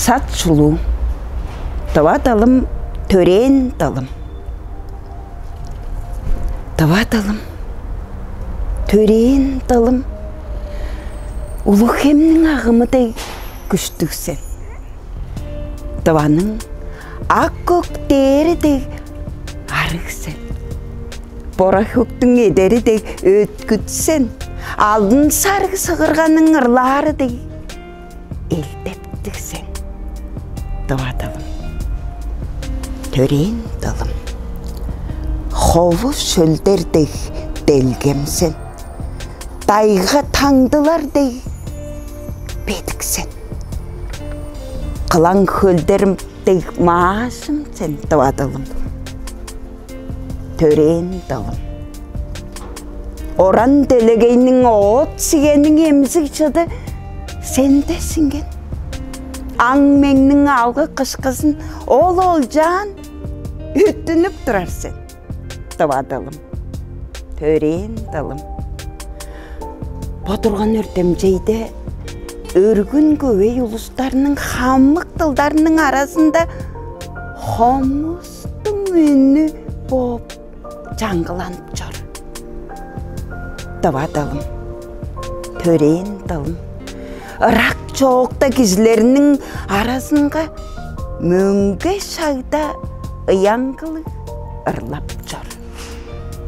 Сат шулу, тава талым, төрен талым. Тава талым, төрен талым. Улухемнің ағымыдай күштіксен. Таваның ақ көктерідей арықсен. Бора көктің едерідей өткүтсен. Алдын сарғы сығырғаның ұрларыдай елтептіксен. Тава талым, төрен талым. Хову шөлдердей делгемсен. Дайға таңдылардай бедіксен. Қылаң хөлдерімдей маашым сен. Тава талым, төрен талым. Оран делегейнің от сигенің емзік жады сенде сінген. Аңмеңнің алғы қышқысын ол жан үттініп тұрар сен. Тава талым, төрен талым. Батырған өртемжейде өргін көвей ұлыстарының хамық тылдарының арасында хомыстың үні боп жаңғыланып жүр. Тава талым, төрен талым. Ырак жоқта кізлерінің арасынға мөңге шайда ұяңғылы ұрлап жүр.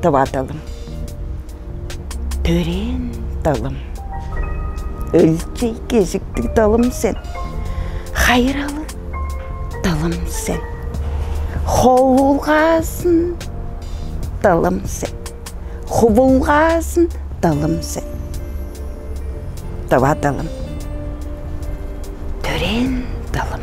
Тава талым, төрен талым. Өлчей кежіктік талым сен. Хайралы талым сен. Ховулғасын талым сен. Хубулғасын талым сен. Тава талым, төрен талым.